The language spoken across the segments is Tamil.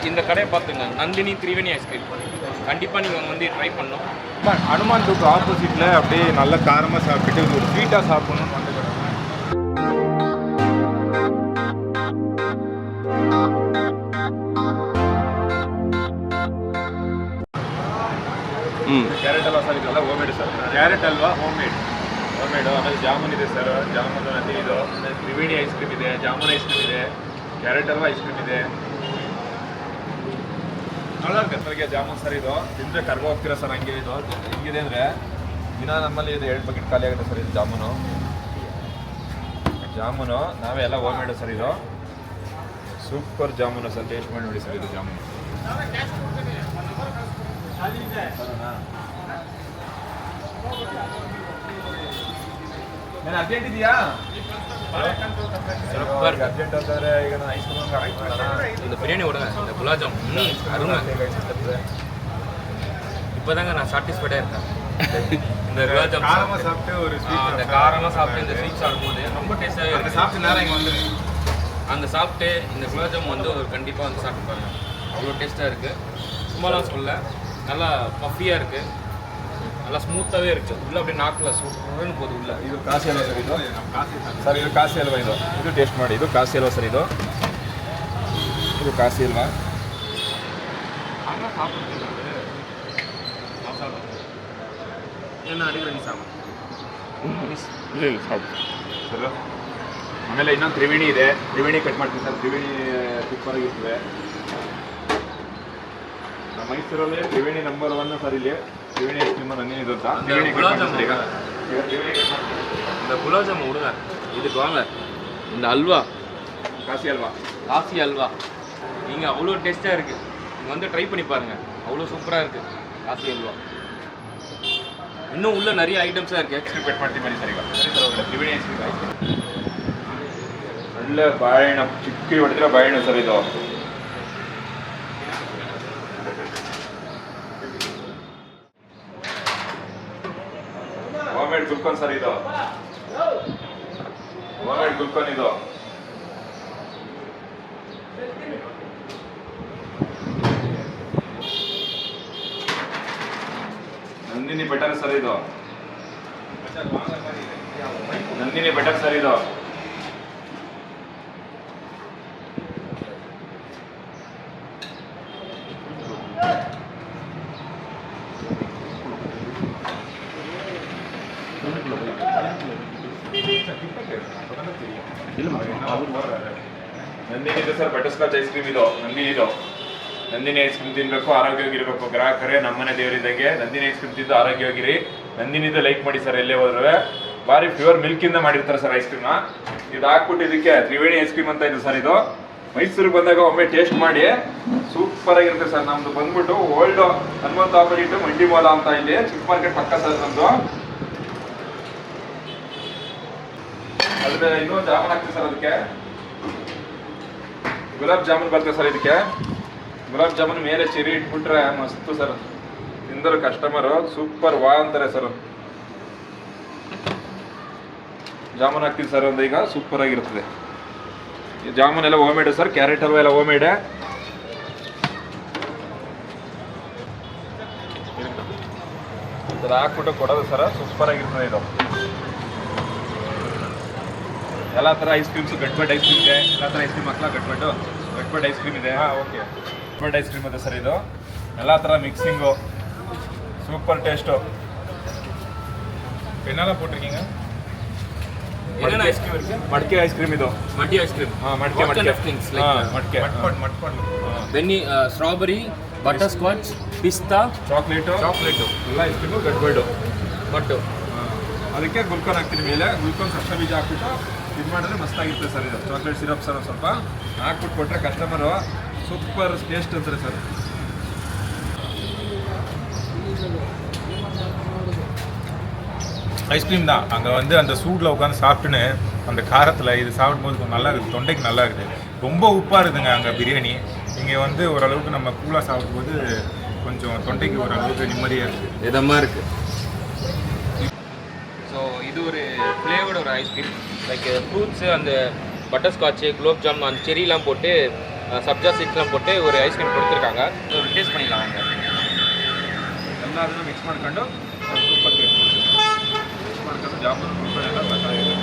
இந்த கடையை பார்த்துங்க, நந்தினி திரிவேணி ஐஸ்கிரீம். கண்டிப்பாக நீங்கள் வந்து ட்ரை பண்ணணும். ஹனுமான் தூக்கு ஆப்போசிட்டில் அப்படியே நல்ல காரமாக சாப்பிட்டுட்டு ஒரு ஸ்வீட்டாக சாப்பிடணும்னு வந்து ಕ್ಯಾರೆಟ್ ಹಲ್ವಾ ಸರ್. ಇದೆಲ್ಲ home made sir. Carrot halwa home made. ಆಮೇಲೆ ಜಾಮೂನ್ ಇದೆ ಸರ್. ಜಾಮೂನು ನಂದಿನಿ ಇದು, ತ್ರಿವೇಣಿ ಐಸ್ ಕ್ರೀಮ್ ಇದೆ, ಜಾಮೂನ್ ಐಸ್ ಕ್ರೀಮ್ ಇದೆ, ಕ್ಯಾರೆಟ್ ಹಲ್ವಾ ಐಸ್ ಕ್ರೀಮ್ ಇದೆ. ಕತ್ತರಿಗೆ ಜಾಮೂನ್ ಸರ್. ಇದು ತಿಂದರೆ ಕರ್ಗೋ ಹೋಗ್ತೀರಾ ಸರ್. ಹಂಗೆ ಇದು ಹೆಂಗಿದೆ ಅಂದರೆ ದಿನ ನಮ್ಮಲ್ಲಿ ಇದು 2 ಬಕೆಟ್ ಖಾಲಿ ಆಗುತ್ತೆ ಸರ್. ಇದು ಜಾಮೂನು ನಾವೇ ಎಲ್ಲ ಹೋಮ್ ಮೇಡು ಸರ್. ಇದು ಸೂಪರ್ ಜಾಮೂನು ಸರ್. ಟೇಸ್ಟ್ ಮಾಡಿ ನೋಡಿ ಸರ್. ಇದು ಜಾಮೂನು ನಾನು ಅರ್ಜೆಂಟ್ ಇದೆಯಾ? ಅರ್ಜೆಂಟ್ ಅಂತಂದರೆ ಈಗ ನಾನು ಐಸ್ ಕ್ರೀಮ್ இந்த பிரியாணி விடுங்க, இந்த குலாப் ஜாம் அருமை. இப்போதாங்க நான் சாட்டிஸ்ஃபைடாக இருக்கேன். இந்த குலாப் ஜாம் காரமாக சாப்பிட்டு ஒரு ஸ்வீட், அந்த காரமாக சாப்பிட்டு இந்த ஸ்வீட் சாப்பிடும்போது ரொம்ப டேஸ்ட்டாகவே இருக்குது. சாப்பிட்டு நேரம் இங்கே வந்து அந்த சாப்பிட்டு இந்த குலாப் ஜாம் வந்து ஒரு கண்டிப்பாக வந்து சாப்பிட்டு பாருங்க. அவ்வளோ டேஸ்ட்டாக இருக்குது. சும்மாலாம் சொல்ல, நல்லா பஃபியாக இருக்குது, நல்லா ஸ்மூத்தாகவே இருக்குது. உள்ளே அப்படியே நாக்கில் சூப்பர்னு போகுது உள்ளே. ಇದು ಕಾಸಿ ಹಲ್ವಾ ಸರ್. ಇದು ಸರ್, ಇದು ಕಾಸಿ ಹಲ್ವಾ. ಇದು ಟೇಸ್ಟ್ ಮಾಡಿ. ಇದು ಕಾಸಿ ಹಲ್ವಾ ಸರ್. ಇದು ಕಾಸಿ ಹಲ್ವಾ. ಏನು ಅಡಿಗೆ ನೀ ಸಾಕು ಸರ್. ಆಮೇಲೆ ಇನ್ನೊಂದು ತ್ರಿವೇಣಿ ಇದೆ. ತ್ರಿವೇಣಿ ಕಟ್ ಮಾಡ್ತೀನಿ ಸರ್. ತ್ರಿವೇಣಿ ಸೂಪರಾಗಿರ್ತದೆ. ನಮ್ಮ ಮೈಸೂರಲ್ಲಿ ತ್ರಿವೇಣಿ ನಂಬರ್ 1 ಸರ್. ಇಲ್ಲಿ ತ್ರಿವೇಣಿ ಐಸ್ ಕ್ರೀಮ್ ನಂದಿನಿ ಇದು ಅಂತ. ತ್ರಿವೇಣಿ குலாப் ஜாம் இந்த குலாப் ஜாம் விடுங்க, இதுக்கு வாங்க. இந்த அல்வா, ಕಾಸಿ ಹಲ್ವಾ, காசி அல்வா, நீங்கள் அவ்வளோ டேஸ்ட்டாக இருக்குது. நீங்கள் வந்து ட்ரை பண்ணி பாருங்கள். அவ்வளோ சூப்பராக இருக்குது காசி அல்வா. இன்னும் உள்ள நிறைய ஐட்டம்ஸாக இருக்குது. ಐಸ್ ಕ್ರೀಮ್ ಕಟ್ ಮಾಡ್ತೀನಿ ಬನ್ನಿ ಸರ್. ಈಗ ಸರಿ ಸರ್, ಹೋಗಲ್ಲ. ತ್ರಿವೇಣಿ ಐಸ್ ಕ್ರೀಮ್ ಒಳ್ಳೆ ಬಾಳೆಹಣ್ಣು, ಚಿಕ್ಕಿ ಹೊಡೆದಿರೋ ಬಾಳೆಹಣ್ಣು ಸರ್. ಇದು ಹೋಮ್ ಮೇಡ್ ಗುಲ್ಕನ್ ಸರ್. ಇದು ಹೋಮ್ ಮೇಡ್ ಗುಲ್ಕನ್. ಇದು ನಂದಿನಿ ಬೆಟರ್ ಸರ್. ಇದು ನಂದಿನಿ ಬೆಟರ್ ಸರ್. ಇದು ನಂದಿನಿ ಇದೆ sir. Butter scotch ice cream. ಇದು ನಂದಿನಿ ಐಸ್ ಕ್ರೀಮ್ ತಿನ್ಬೇಕು, ಆರೋಗ್ಯವಾಗಿರ್ಬೇಕು. ಗ್ರಾಹಕರೇ, ನಮ್ಮನೆ ದೇವರಿದ್ದಾಗೆ ನಂದಿನಿ ಐಸ್ ಕ್ರೀಮ್ ತಿಂದು ಆರೋಗ್ಯವಾಗಿರಿ. ನಂದಿನಿದು ಲೈಕ್ ಮಾಡಿ ಸರ್. ಎಲ್ಲೇ ಹೋದ್ರೆ ಭಾರಿ ಪ್ಯೂರ್ ಮಿಲ್ಕಿಂದ ಮಾಡಿರ್ತಾರೆ ಸರ್ ಐಸ್ ಕ್ರೀಮ್ನ. ಇದು ಹಾಕ್ಬಿಟ್ಟು ಇದಕ್ಕೆ ತ್ರಿವೇಣಿ ಐಸ್ ಕ್ರೀಮ್ ಅಂತ ಇದೆ ಸರ್. ಇದು ಮೈಸೂರಿಗೆ ಬಂದಾಗ ಒಮ್ಮೆ ಟೇಸ್ಟ್ ಮಾಡಿ, ಸೂಪರ್ ಆಗಿರುತ್ತೆ ಸರ್. ನಮ್ದು ಬಂದ್ಬಿಟ್ಟು ಓಲ್ಡ್ ಹನುಮಂತ ಆಪೋಸಿಟ್ ಮಂಡಿ ಮೋಲ ಅಂತ, ಇಲ್ಲಿ ಚಿಕ್ಕ ಮಾರ್ಕೆಟ್ ಪಕ್ಕ ಸರ್ ನಮ್ದು. ಅದ್ರ ಇನ್ನೂ ಜಾಮೂನ್ ಹಾಕ್ತೀವಿ ಸರ್. ಅದಕ್ಕೆ ಗುಲಾಬ್ ಜಾಮೂನ್ ಬರ್ತದೆ ಸರ್. ಇದಕ್ಕೆ ಗುಲಾಬ್ ಜಾಮೂನ್ ಮೇಲೆ ಚೆರಿ ಇಟ್ಬಿಟ್ರೆ ಮಸ್ತು ಸರ್. ತಿಂದರು ಕಸ್ಟಮರು ಸೂಪರ್ ವಾ ಅಂತಾರೆ ಸರ್. ಜಾಮೂನ್ ಹಾಕ್ತೀವಿ ಸರ್. ಒಂದು ಈಗ ಸೂಪರ್ ಆಗಿರ್ತದೆ. ಜಾಮೂನ್ ಎಲ್ಲ home made sir. Carrot halwa ಎಲ್ಲ ಹೋಮ್ ಮೇಡ್. ಇದೆಲ್ಲ ಹಾಕ್ಬಿಟ್ಟು ಕೊಡೋದು ಸರ್. ಸೂಪರ್ ಆಗಿರ್ತದೆ. ಇದು ಎಲ್ಲ ಥರ ಐಸ್ ಕ್ರೀಮ್ಸ್, ಗಟ್ಬಡ್ ಐಸ್ ಕ್ರೀಮ್ ಇದೆ. ಎಲ್ಲ ಥರ ಐಸ್ ಕ್ರೀಮ್ ಹಾಕ್ಲಾ. ಗಟ್ಬಡ್ ಐಸ್ ಕ್ರೀಮ್ ಇದೆ. ಓಕೆ, ಗಟ್ಬಡ್ ಐಸ್ ಕ್ರೀಮ್ ಇದೆ ಸರ್. ಇದು ಎಲ್ಲ ಥರ ಮಿಕ್ಸಿಂಗು, ಸೂಪರ್ ಟೇಸ್ಟು. என்னென்ன போட்டிருக்கீங்க? என்னென்ன ஐஸ்கிரீம் இருக்கு? மட்கே ஐஸ்கிரீம். இது மட்டி ஐஸ்கிரீம். மட்கே things like மட்கே வென்னி, strawberry, butterscotch, pista, chocolate ಎಲ್ಲ ಐಸ್ಕ್ರೀಮು ಗಡ್ಬಡ್ಡು. ಅದಕ್ಕೆ ಗುಲ್ಕನ್ ಹಾಕ್ತೀನಿ ಮೇಲೆ. ಗುಲ್ಕನ್ ಸಷ್ಟ ಬೀಜ ಹಾಕ್ಬಿಟ್ಟು ಇದು ಮಾಡಿದ್ರೆ ಮಸ್ತಾಗಿರ್ತದೆ ಸರ್. ಇದು ಚಾಕ್ಲೇಟ್ ಸಿರಪ್ ಸರ್. ಒಂದು ಸ್ವಲ್ಪ ಹಾಕ್ಬಿಟ್ಟು ಕೊಟ್ಟರೆ ಕಸ್ಟಮರು சூப்பர் டேஸ்ட் வந்துரு சார். ஐஸ்கிரீம் தான் அங்கே வந்து அந்த சூடில் உட்காந்து சாப்பிட்டுன்னு அந்த காரத்தில் இது சாப்பிடும்போது கொஞ்சம் நல்லா இருக்குது, தொண்டைக்கு நல்லா இருக்குது. ரொம்ப உப்பாக இருக்குதுங்க அங்கே பிரியாணி. இங்கே வந்து ஓரளவுக்கு நம்ம கூலாக சாப்பிடும்போது கொஞ்சம் தொண்டைக்கு ஓரளவுக்கு நிம்மதியாக இருக்குது, இதமாக இருக்குது. ஸோ இது ஒரு ஃப்ளேவர்டு ஒரு ஐஸ்கிரீம், லைக் ஃப்ரூட்ஸு, அந்த பட்டர் ஸ்காட்சு, குலோப் ஜாமுன், அந்த செரிலாம் போட்டு சப்ஜா சீட்ஸ்லாம் போட்டு ஒரு ஐஸ்கிரீம் கொடுத்துருக்காங்க. ஒரு டேஸ்ட் பண்ணிடலாம் வாங்க. ಎಲ್ಲದನ್ನು ಮಿಕ್ಸ್ ಮಾಡ್ಕೊಂಡು ಸೂಪರ್ ಮಿಕ್ಸ್ ಮಾಡ್ಕೊಂಡು ಜಾಮೂನ್ ಸೂಪರ್ ಎಲ್ಲ ಸಕ್ಕತ್ತಾಗಿದೆ.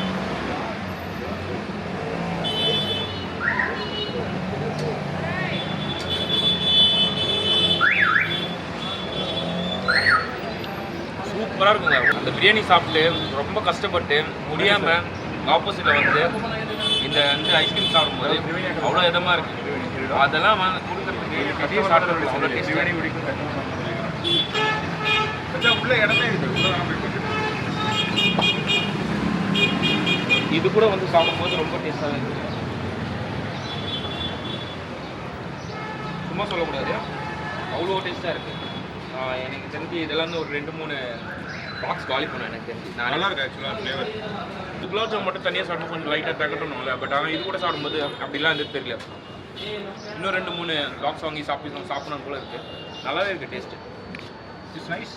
சூப்பராக இருக்குங்க. அந்த பிரியாணி சாப்பிட்டு ரொம்ப கஷ்டப்பட்டு முடியாமல் ஆப்போசிட்டில் வந்து இந்த ஐஸ்கிரீம் சாப்பிடும்போது அவ்வளோ இதமாக இருக்குது. அதெல்லாம் கொடுக்குறதுக்கு அவ்வளோ டேஸ்ட். உள்ள இடமே இருக்குது. இது கூட வந்து சாப்பிடும்போது ரொம்ப டேஸ்ட்டாக இருக்குது. சும்மா சொல்லக்கூடாது, அவ்வளோ டேஸ்ட்டாக இருக்குது. எனக்கு தெரிஞ்சு இதெல்லாம் ஒரு 2-3 பாக்ஸ் காலி பண்ணேன். எனக்கு தெரிஞ்சு நல்லா இருக்கு ஆக்சுவலாக ஃப்ளேவர். குலாப் ஜாமுன் மட்டும் தனியாக சாப்பிடும் கொஞ்சம் லைட்டாக தகட்டணும்ல. பட் ஆனால் இது கூட சாப்பிடும்போது அப்படிலாம் எதுவும் தெரியல. இன்னும் 2-3 பாக்ஸ் வாங்கி சாப்பிடணும் போல இருக்குது. நல்லாவே இருக்குது taste. It's nice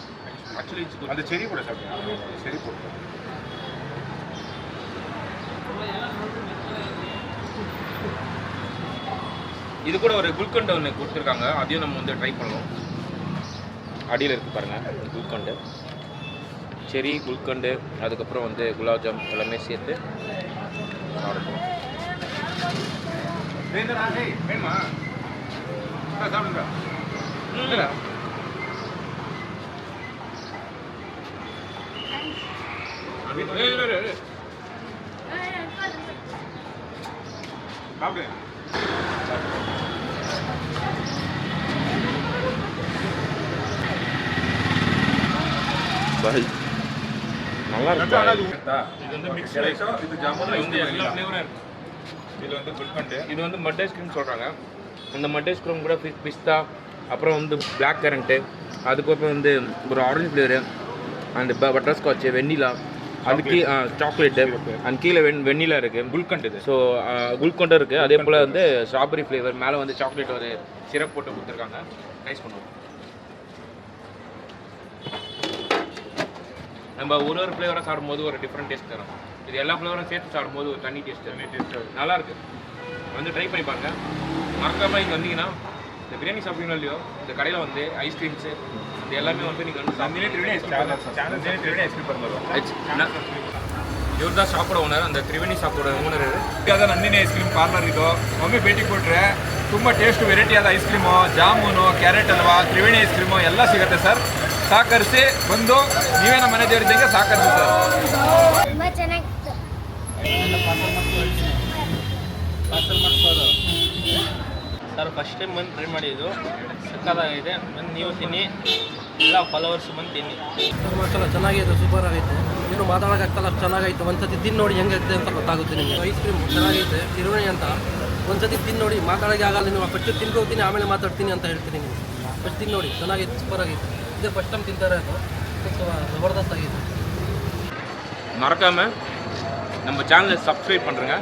actually it's அந்த செரி கூட சாப்பிட்டேன். செரி போட்டு இது கூட ஒரு குல்கண்டை ஒன்று கொடுத்துருக்காங்க. அதையும் நம்ம வந்து ட்ரை பண்ணலாம். அடியில் இருக்குது பாருங்கள், குல்கண்டு, செரி, குல்கண்டு, அதுக்கப்புறம் வந்து குலாப் ஜாம் எல்லாமே சேர்த்து சாப்பிடுவோம். வேணுமா சாப்பிடுங்க. சாப்பிடு. நல்லா இருக்கு. இது வந்து மிக்ஸ் இது ஜாமுன் வந்து எல்லா ஃப்ளேவரும் இருக்குது. இது வந்து குல்கண்டு. இது வந்து மட் ஐஸ்கிரீம் சொல்கிறாங்க. இந்த மட் ஐஸ்கிரீம் கூட பிஸ்தா, அப்புறம் வந்து பிளாக் கரண்ட்டு, அதுக்கப்புறம் வந்து ஒரு ஆரஞ்சு ஃப்ளேவரு, அந்த பட்டர் ஸ்காட்சு, வெண்ணிலா, அதுக்கு சாக்லேட்டு, அந்த கீழே வெண்ணிலா இருக்குது. குல்கண்ட் இது. ஸோ குல்கண்டும் இருக்குது. அதே போல் வந்து ஸ்ட்ராபெரி ஃப்ளேவர், மேலே வந்து சாக்லேட் ஒரு சிரப் போட்டு கொடுத்துருக்காங்க. ட்ரைஸ் பண்ணுவோம். நம்ம ஒரு ஃப்ளேவராக சாப்பிடும்போது ஒரு டிஃப்ரெண்ட் டேஸ்ட் தரும். இது எல்லா ஃப்ளேவரும் சேர்த்து சாப்பிடும்போது ஒரு தனி டேஸ்ட்டு நல்லாயிருக்கு. வந்து ட்ரை பண்ணி பாருங்க. மறக்காமல் இங்கே வந்தீங்கன்னா இந்த பிரியாணி சாப்பிட்டீங்களோ இல்லையோ, இந்த கடையில் வந்து ஐஸ்கிரீம்ஸு இது எல்லாமே வந்து நீங்கள் வந்து ನಂದಿನಿ ತ್ರಿವೇಣಿ ಐಸ್ಕ್ರೀಮ್ ಬರ್ಬೋದು. ಇವ್ರದ್ದು ಶಾಪೋಡ ಓನರ್, அந்த ತ್ರಿವೇಣಿ ಶಾಪೋಡ ಓನರ್. ಆದ ನಂದಿನಿ ಐಸ್ ಕ್ರೀಮ್ ಪಾರ್ಲರ್ ಇದು. ಒಮ್ಮೆ ಭೇಟಿ ಕೊಟ್ಟರೆ ತುಂಬ ಟೇಸ್ಟ್ ವೆರೈಟಿ ಆದ ice cream, jamun, carrot halwa, Triveni ice cream ಎಲ್ಲ ಸಿಗುತ್ತೆ ಸರ್. ಸಹಕರಿಸಿ ಬಂದು ನೀವೇ ನಮ್ಮ ಮನೆ ದೇವರಿದ್ದಂಗೆ ಸಹಕರಿಸಿ ಸರ್. ತುಂಬ ಚೆನ್ನಾಗಿತ್ತು. ಸರ್ ಫಸ್ಟ್ ಟೈಮ್ ಬಂದು ಟ್ರೈ ಮಾಡಿದ್ದು ಸಕ್ಕತ್ತಾಗಿದೆ. ಬಂದು ನೀವು ತಿನ್ನಿ, ಎಲ್ಲ ಫಾಲೋವರ್ಸ್ ಬಂದು ತಿನ್ನಿ. ಮಸಾಲ ಚೆನ್ನಾಗಿದೆ, ಸೂಪರ್ ಆಗೈತೆ. ಏನು ಮಾತಾಡೋಕ್ಕಾಗ್ತಲ್ಲ, ಚೆನ್ನಾಗೈತೆ. ಒಂದ್ಸತಿ ತಿಂದು ನೋಡಿ ಹೆಂಗೈತೆ ಅಂತ ಗೊತ್ತಾಗುತ್ತೆ ನಿಮಗೆ. ಐಸ್ ಕ್ರೀಮ್ ಚೆನ್ನಾಗೈತೆ, ತಿರುವಣಿ ಅಂತ. ಒಂದ್ಸತಿ ತಿಂದು ನೋಡಿ, ಮಾತಾಡೋಕ್ಕೆ ಆಗಲ್ಲ. ನೀವು ಫಸ್ಟ್ ತಿಂದು ಹೋಗ್ತೀನಿ, ಆಮೇಲೆ ಮಾತಾಡ್ತೀನಿ ಅಂತ ಹೇಳ್ತೀನಿ ನಿಮಗೆ. ಫಸ್ಟ್ ತಿಂದು ನೋಡಿ, ಚೆನ್ನಾಗೈತೆ, ಸೂಪರ್ ಆಗೈತೆ. ಇದೇ ಫಸ್ಟ್ ಟೈಮ್ ತಿಂತಾರೆ, ಅದು ಜಬರ್ದಸ್ತ್ ಆಗೈತೆ. மறக்காமல் நம்ம சேனலை சப்ஸ்கிரைப் பண்ணுறேங்க.